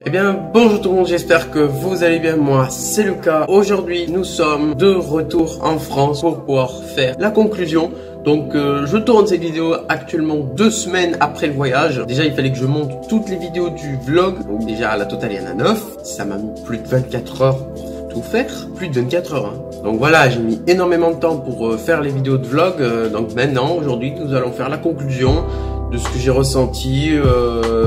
Eh bien, bonjour tout le monde, j'espère que vous allez bien. Moi, c'est Lucas. Aujourd'hui, nous sommes de retour en France pour pouvoir faire la conclusion. Donc, je tourne cette vidéo actuellement 2 semaines après le voyage. Déjà, il fallait que je monte toutes les vidéos du vlog. Donc déjà, à la totale, il y en a 9. Ça m'a mis plus de 24 heures pour tout faire. Plus de 24 heures. Hein. Donc voilà, j'ai mis énormément de temps pour faire les vidéos de vlog. Donc maintenant, aujourd'hui, nous allons faire la conclusion de ce que j'ai ressenti.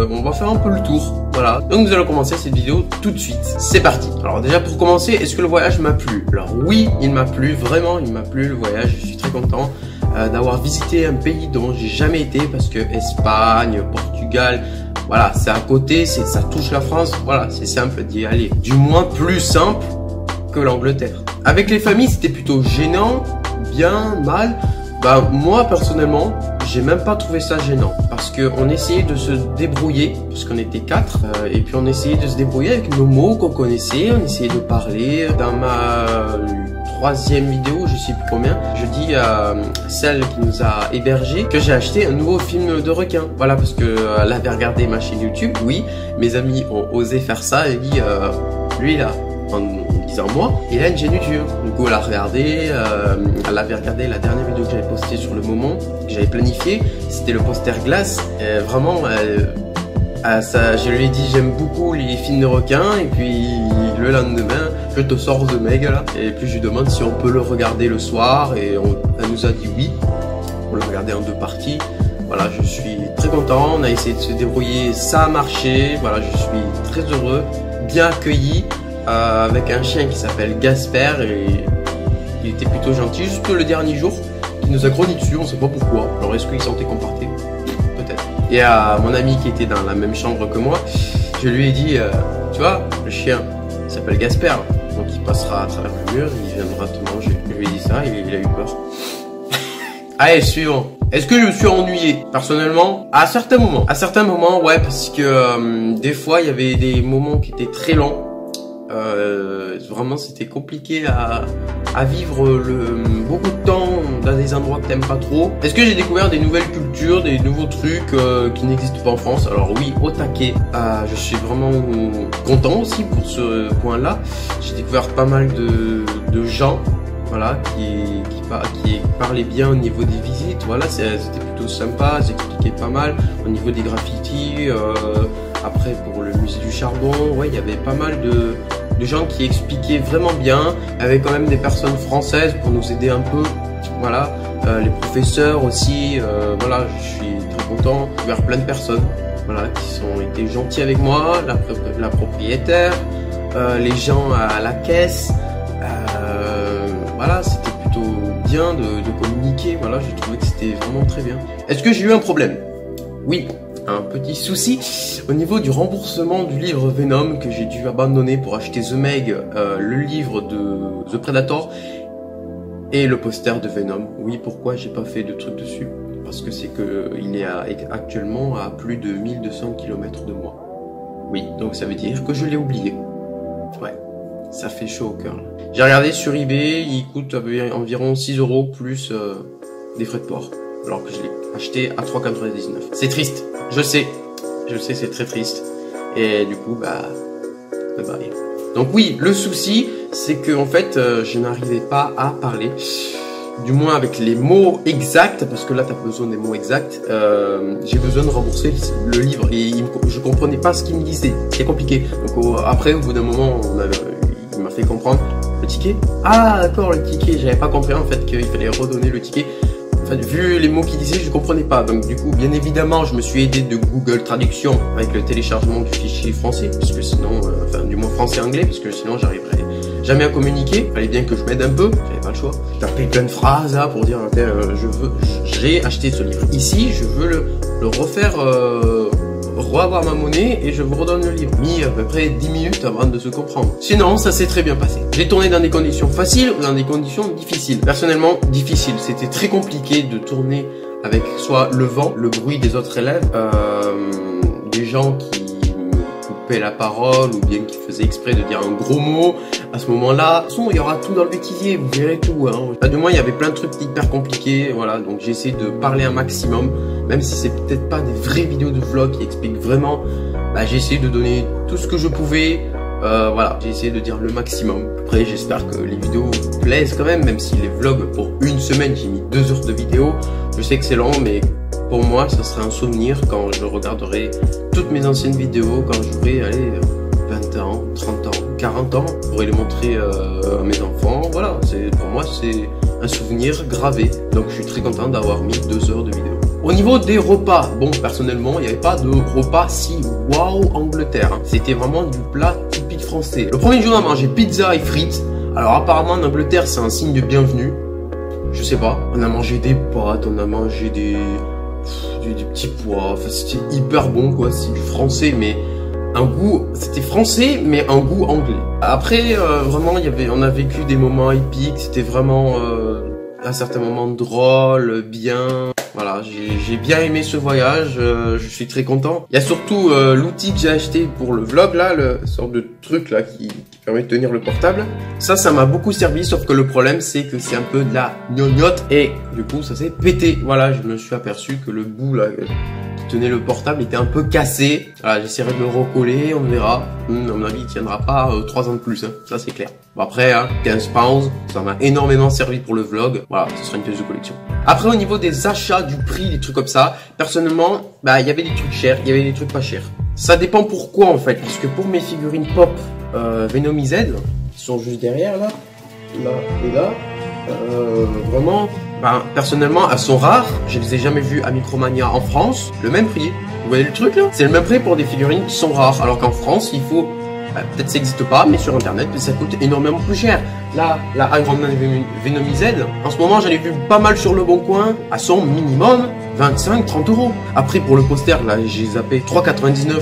On va faire un peu le tour. Voilà, donc nous allons commencer cette vidéo tout de suite. C'est parti. Alors déjà pour commencer, est-ce que le voyage m'a plu? Alors oui, il m'a plu, vraiment il m'a plu le voyage. Je suis très content d'avoir visité un pays dont j'ai jamais été, parce que Espagne, Portugal, voilà, c'est à côté, ça touche la France. Voilà, c'est simple d'y aller. Du moins plus simple que l'Angleterre. Avec les familles, c'était plutôt gênant, bien, mal. Bah moi personnellement, j'ai même pas trouvé ça gênant, parce que on essayait de se débrouiller, parce qu'on était 4, et puis on essayait de se débrouiller avec nos mots qu'on connaissait, on essayait de parler. Dans ma 3e vidéo, je sais plus combien, je dis à celle qui nous a hébergés que j'ai acheté un nouveau film de requin. Voilà, parce que elle avait regardé ma chaîne YouTube. Oui, mes amis ont osé faire ça et dit lui là, en disant moi, il a une chaîne YouTube. Du coup elle a regardé, elle avait regardé la dernière vidéo que j'avais postée sur le moment, que j'avais planifié, c'était le poster glace. Et vraiment, ça, je lui ai dit j'aime beaucoup les films de requins, et puis le lendemain je te sors de meg là, et puis je lui demande si on peut le regarder le soir, et elle nous a dit oui, on le regardait en 2 parties. Voilà, je suis très content, on a essayé de se débrouiller, ça a marché, voilà, je suis très heureux, bien accueilli. Avec un chien qui s'appelle Gasper, et il était plutôt gentil, juste le dernier jour qui nous a grogné dessus, on sait pas pourquoi. Alors est-ce qu'il sentait qu'on partait? Peut-être. Et à mon ami qui était dans la même chambre que moi, je lui ai dit tu vois, le chien s'appelle Gasper, donc il passera à travers le mur, il viendra te manger. Je lui ai dit ça, il a eu peur. Allez, suivant. Est-ce que je me suis ennuyé? Personnellement, à certains moments, ouais, parce que des fois il y avait des moments qui étaient très longs. Vraiment c'était compliqué à vivre beaucoup de temps dans des endroits que t'aimes pas trop. Est-ce que j'ai découvert des nouvelles cultures, des nouveaux trucs qui n'existent pas en France? Alors oui, au taquet. Je suis vraiment content aussi pour ce point là. J'ai découvert pas mal de gens, voilà, qui parlaient bien au niveau des visites. Voilà, c'était plutôt sympa, j'expliquais pas mal au niveau des graffitis. Après pour le musée du charbon, ouais, il y avait pas mal de gens qui expliquaient vraiment bien, avec quand même des personnes françaises pour nous aider un peu. Voilà, les professeurs aussi. Voilà, je suis très content. J'ai découvert plein de personnes, voilà, qui ont été gentils avec moi, la propriétaire, les gens à la caisse. Voilà, c'était plutôt bien de communiquer. Voilà, j'ai trouvé que c'était vraiment très bien. Est-ce que j'ai eu un problème? Oui. Un petit souci au niveau du remboursement du livre Venom, que j'ai dû abandonner pour acheter The Meg, le livre de The Predator et le poster de Venom. Oui, pourquoi j'ai pas fait de truc dessus? Parce que c'est que il est actuellement à plus de 1200 km de moi. Oui, donc ça veut dire que je l'ai oublié. Ouais, ça fait chaud au cœur. J'ai regardé sur eBay, il coûte environ 6 € plus des frais de port, alors que je l'ai acheté à 3,99 €. C'est triste. Je sais, c'est très triste. Et du coup, bah, bye. Donc oui, le souci, c'est que en fait, je n'arrivais pas à parler, du moins avec les mots exacts, parce que là, tu as besoin des mots exacts. J'ai besoin de rembourser le livre, et je comprenais pas ce qu'il me disait. C'est compliqué. Donc après, au bout d'un moment, il m'a fait comprendre le ticket. Ah, d'accord, le ticket. J'avais pas compris en fait qu'il fallait redonner le ticket. Vu les mots qu'il disait, je comprenais pas. Donc du coup, bien évidemment, je me suis aidé de Google Traduction avec le téléchargement du fichier français, parce que sinon, enfin du moins français-anglais, parce que sinon j'arriverais jamais à communiquer. Il fallait bien que je m'aide un peu, j'avais pas le choix. J'ai tapé plein de phrases là pour dire j'ai acheté ce livre ici, je veux le refaire, reavoir ma monnaie, et je vous redonne le livre. Mis à peu près 10 minutes avant de se comprendre. Sinon, ça s'est très bien passé. J'ai tourné dans des conditions faciles ou dans des conditions difficiles. Personnellement, difficile. C'était très compliqué de tourner avec soit le vent, le bruit des autres élèves, des gens qui me coupaient la parole, ou bien qui faisaient exprès de dire un gros mot à ce moment-là. De toute façon, il y aura tout dans le bêtisier, vous verrez tout. Hein. Du moins, il y avait plein de trucs hyper compliqués. Voilà, donc j'ai essayé de parler un maximum, même si c'est peut-être pas des vraies vidéos de vlog qui expliquent vraiment bah, j'ai essayé de donner tout ce que je pouvais. Voilà, j'ai essayé de dire le maximum. Après, j'espère que les vidéos vous plaisent quand même si les vlogs pour une semaine, j'ai mis 2 heures de vidéo. Je sais que c'est long, mais pour moi, ça serait un souvenir quand je regarderai toutes mes anciennes vidéos, quand j'aurai, allez, 20 ans, 30 ans, 40 ans, je pourrai les montrer à mes enfants. Voilà, pour moi, c'est un souvenir gravé. Donc, je suis très content d'avoir mis 2 heures de vidéo. Au niveau des repas, bon, personnellement, il n'y avait pas de repas si waouh Angleterre. Hein. C'était vraiment du plat typique français. Le premier jour, on a mangé pizza et frites. Alors, apparemment, en Angleterre, c'est un signe de bienvenue. Je sais pas. On a mangé des pâtes, on a mangé des petits pois. Enfin, c'était hyper bon, quoi. C'est du français, mais un goût, c'était français, mais un goût anglais. Après, vraiment, on a vécu des moments épiques. C'était vraiment, à certains moments drôles, bien. Voilà, j'ai bien aimé ce voyage, je suis très content. Il y a surtout l'outil que j'ai acheté pour le vlog là, le sorte de truc là qui permet de tenir le portable. Ça m'a beaucoup servi, sauf que le problème c'est que c'est un peu de la gnognotte et du coup ça s'est pété. Voilà, je me suis aperçu que le bout là qui tenait le portable était un peu cassé. Voilà, j'essaierai de le recoller, on verra. À mon avis, il tiendra pas 3 ans de plus, hein. Ça c'est clair. Bon après, hein, 15 pounds, ça m'a énormément servi pour le vlog. Voilà, ce sera une pièce de collection. Après, au niveau des achats, du prix, des trucs comme ça, personnellement, bah, il y avait des trucs chers, il y avait des trucs pas chers. Ça dépend pourquoi, en fait. Parce que pour mes figurines pop Venomized, qui sont juste derrière, là et là, vraiment, bah, personnellement, elles sont rares. Je les ai jamais vues à Micromania en France. Le même prix. Vous voyez le truc, là? C'est le même prix pour des figurines qui sont rares. Alors qu'en France, il faut... peut-être ça n'existe pas, mais sur internet, ça coûte énormément plus cher. Là, la Iron Man Venomized, en ce moment, j'en ai vu pas mal sur le bon coin, à son minimum 25-30 euros. Après, pour le poster, là, j'ai zappé 3,99.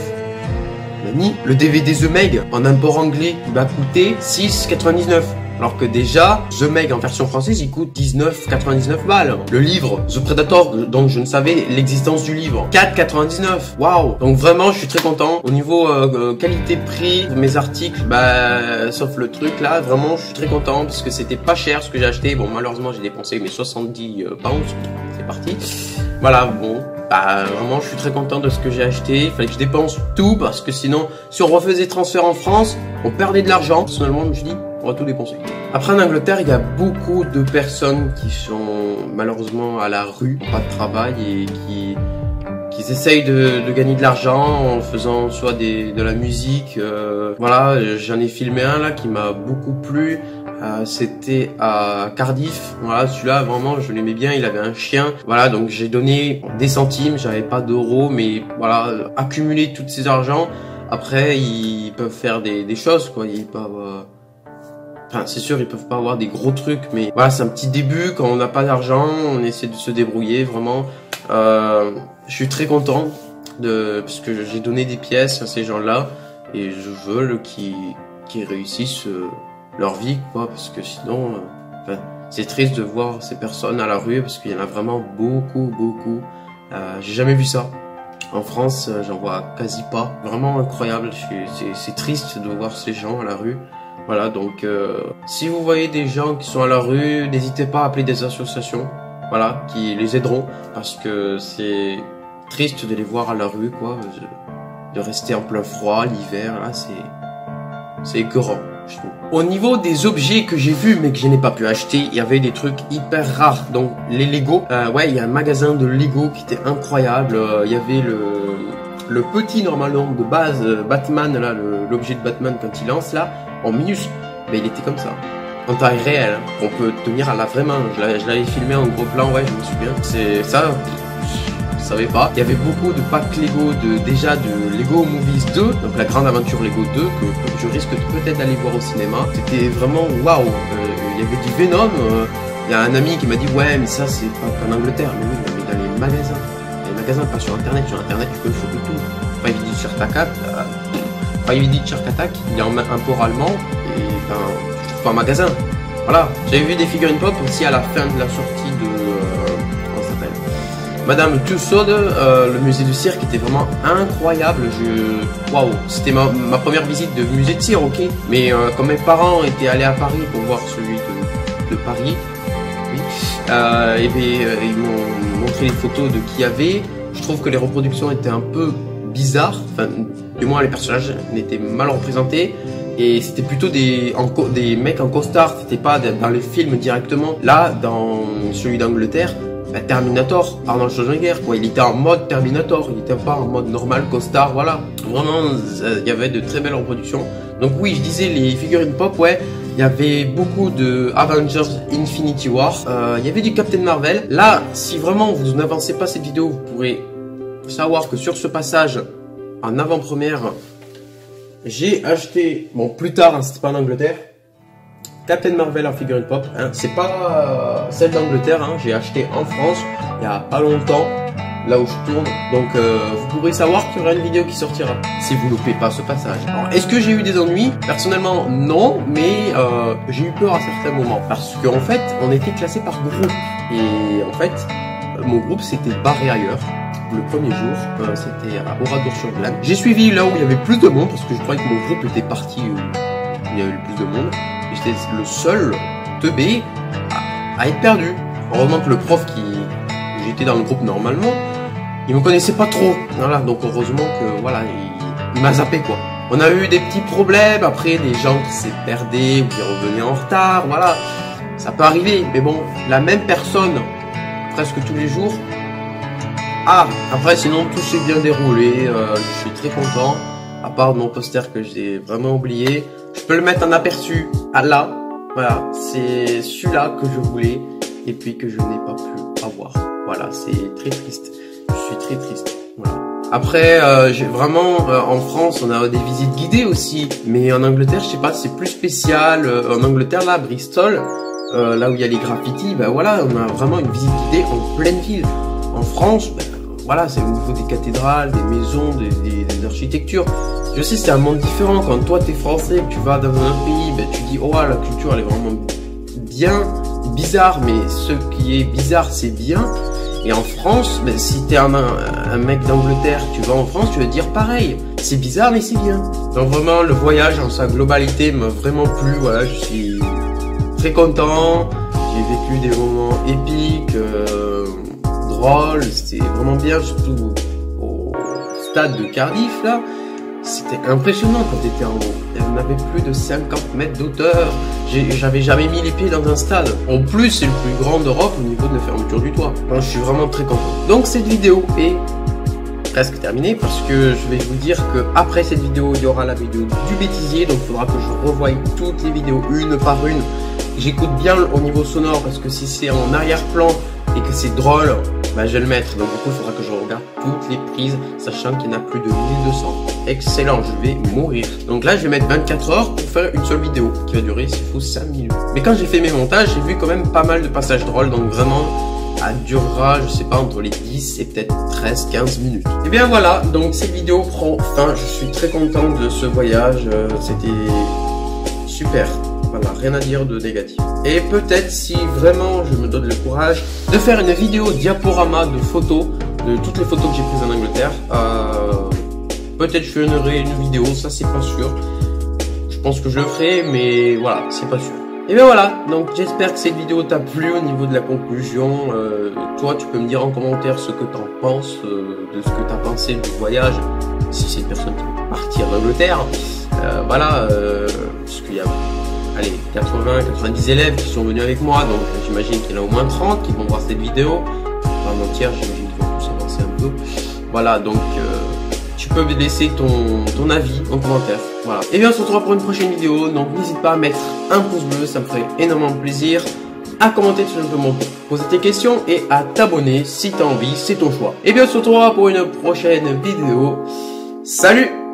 Le DVD The Meg en import anglais, il va coûter 6,99. Alors que déjà, The Meg en version française, il coûte 19,99 balles. Le livre, The Predator, donc je ne savais l'existence du livre, 4,99. Waouh! Donc vraiment, je suis très content. Au niveau qualité-prix, mes articles, bah, sauf le truc là, vraiment, je suis très content parce que c'était pas cher ce que j'ai acheté. Bon, malheureusement, j'ai dépensé mes 70 pounds. C'est parti. Voilà, bon. Bah, vraiment, je suis très content de ce que j'ai acheté. Il fallait que je dépense tout parce que sinon, si on refaisait transfert en France, on perdait de l'argent. Personnellement, je me suis dit, on va tout dépenser. Après, en Angleterre, il y a beaucoup de personnes qui sont malheureusement à la rue, pas de travail et qui essayent de gagner de l'argent en faisant soit de la musique. Voilà, j'en ai filmé un là qui m'a beaucoup plu. C'était à Cardiff. Voilà, celui-là vraiment je l'aimais bien, il avait un chien. Voilà, donc j'ai donné des centimes, j'avais pas d'euros, mais voilà, accumuler tous ces argents. Après, ils peuvent faire des choses, quoi. Ils peuvent, enfin, c'est sûr, ils peuvent pas avoir des gros trucs, mais voilà, c'est un petit début. Quand on n'a pas d'argent, on essaie de se débrouiller, vraiment. Je suis très content parce que j'ai donné des pièces à ces gens-là et je veux qu'ils réussissent leur vie, quoi, parce que sinon, enfin, c'est triste de voir ces personnes à la rue parce qu'il y en a vraiment beaucoup. J'ai jamais vu ça. En France, j'en vois quasi pas. Vraiment incroyable. C'est triste de voir ces gens à la rue. Voilà, donc si vous voyez des gens qui sont à la rue, n'hésitez pas à appeler des associations, voilà, qui les aideront parce que c'est triste de les voir à la rue, quoi, de rester en plein froid l'hiver, là, c'est écœurant. Au niveau des objets que j'ai vus mais que je n'ai pas pu acheter, il y avait des trucs hyper rares. Donc les Lego, ouais, il y a un magasin de Lego qui était incroyable. Il y avait le petit normalement de base Batman là, l'objet de Batman quand il lance là en minus, mais il était comme ça en taille réelle. Hein. On peut tenir à la vraie main. Je l'avais filmé en gros plan, ouais, je me souviens. C'est ça. Je savais pas. Il y avait beaucoup de packs Lego déjà de Lego Movies 2, donc la grande aventure Lego 2 que je risque peut-être d'aller voir au cinéma. C'était vraiment waouh. Il y avait du Venom. Il y a un ami qui m'a dit ouais mais ça c'est pas en Angleterre, mais oui mais dans les magasins. Les magasins pas sur internet. Sur internet tu peux choper tout. Enfin il dit Shark Attack. Enfin il dit Shark Attack. Il est en import allemand et enfin je trouve pas en magasin. Voilà. J'avais vu des figurines pop aussi à la fin de la sortie de Madame Tussauds, le musée du cirque était vraiment incroyable. Waouh, c'était ma première visite de musée de cirque, ok. Mais quand mes parents étaient allés à Paris pour voir celui de Paris, oui, et bien, ils m'ont montré les photos de qui y avait. Je trouve que les reproductions étaient un peu bizarres. Enfin, Du moins les personnages n'étaient mal représentés. Et c'était plutôt des mecs en costard, c'était pas dans les films directement. Là, dans celui d'Angleterre, bah, Terminator, Arnold Schwarzenegger, quoi. Il était en mode Terminator, il était pas en mode normal, costard, voilà. Vraiment, il y avait de très belles reproductions. Donc oui, je disais les figurines pop, ouais. Il y avait beaucoup de Avengers Infinity War. Il y avait du Captain Marvel. Là, si vraiment vous n'avancez pas cette vidéo, vous pourrez savoir que sur ce passage, en avant-première, j'ai acheté, bon plus tard, hein, c'était pas en Angleterre, Captain Marvel en figurine pop. Hein, c'est pas celle d'Angleterre, hein, j'ai acheté en France il y a pas longtemps, là où je tourne. Donc vous pourrez savoir qu'il y aura une vidéo qui sortira si vous loupez pas ce passage. Est-ce que j'ai eu des ennuis? Personnellement non, mais j'ai eu peur à certains moments parce qu'en fait on était classé par groupe et en fait mon groupe s'était barré ailleurs. Le premier jour, c'était à Oradour-sur-Glane. J'ai suivi là où il y avait plus de monde parce que je croyais que mon groupe était parti où il y avait le plus de monde. Et j'étais le seul teubé à être perdu. Heureusement que le prof j'étais dans le groupe normalement, il me connaissait pas trop. Voilà, donc heureusement que voilà, il m'a zappé quoi. On a eu des petits problèmes après, des gens qui s'est perdaient ou qui revenaient en retard. Voilà, ça peut arriver. Mais bon, la même personne presque tous les jours. Ah, après sinon tout s'est bien déroulé, je suis très content, à part mon poster que j'ai vraiment oublié. Je peux le mettre en aperçu, là, voilà, c'est celui-là que je voulais et puis que je n'ai pas pu avoir. Voilà, c'est très triste, je suis très triste, voilà. Après, j'ai vraiment, en France on a des visites guidées aussi, mais en Angleterre je sais pas, c'est plus spécial. En Angleterre là, Bristol, là où il y a les graffitis, ben voilà, on a vraiment une visite guidée en pleine ville. En France, ben, voilà, c'est au niveau des cathédrales, des maisons, des architectures. Je sais, c'est un monde différent. Quand toi, t'es français, que tu vas dans un pays, ben, tu dis, oh, la culture, elle est vraiment bien, bizarre, mais ce qui est bizarre, c'est bien. Et en France, ben, si t'es un mec d'Angleterre, tu vas en France, tu vas dire pareil. C'est bizarre, mais c'est bien. Donc vraiment, le voyage en sa globalité m'a vraiment plu. Voilà, je suis très content. J'ai vécu des moments épiques. Drôle, c'était vraiment bien, surtout au stade de Cardiff là, c'était impressionnant quand t'étais en haut. On avait plus de 50 mètres d'auteur, j'avais jamais mis les pieds dans un stade. En plus, c'est le plus grand d'Europe au niveau de la fermeture du toit. Donc, je suis vraiment très content. Donc cette vidéo est presque terminée parce que je vais vous dire que après cette vidéo, il y aura la vidéo du bêtisier, donc il faudra que je revoie toutes les vidéos une par une. J'écoute bien au niveau sonore parce que si c'est en arrière-plan et que c'est drôle, bah, je vais le mettre. Donc du coup, il faudra que je regarde toutes les prises, sachant qu'il y en a plus de 1200. Excellent, je vais mourir. Donc là, je vais mettre 24 heures pour faire une seule vidéo qui va durer, s'il faut, 5 minutes. Mais quand j'ai fait mes montages, j'ai vu quand même pas mal de passages drôles. Donc vraiment, elle durera, je sais pas, entre les 10 et peut-être 13-15 minutes. Et bien voilà, donc cette vidéo prend fin. Je suis très content de ce voyage. C'était super. Voilà, rien à dire de négatif. Et peut-être si vraiment je me donne le courage de faire une vidéo diaporama de photos, de toutes les photos que j'ai prises en Angleterre, peut-être je ferai une vidéo, ça c'est pas sûr. Je pense que je le ferai, mais voilà, c'est pas sûr. Et bien voilà, donc j'espère que cette vidéo t'a plu au niveau de la conclusion. Toi, tu peux me dire en commentaire ce que t'en penses, de ce que t'as pensé du voyage, si c'est une personne qui veut partir d'Angleterre. Voilà, parce qu'il y a... allez, 80-90 élèves qui sont venus avec moi, donc j'imagine qu'il y en a au moins 30 qui vont voir cette vidéo. En entière, j'imagine qu'ils vont tous avancer un peu. Voilà, donc tu peux laisser ton avis en commentaire. Voilà. Et bien on se retrouve pour une prochaine vidéo, donc n'hésite pas à mettre un pouce bleu, ça me ferait énormément plaisir. À commenter tout simplement pour poser tes questions et à t'abonner si tu as envie, c'est ton choix. Et bien on se retrouvera pour une prochaine vidéo. Salut!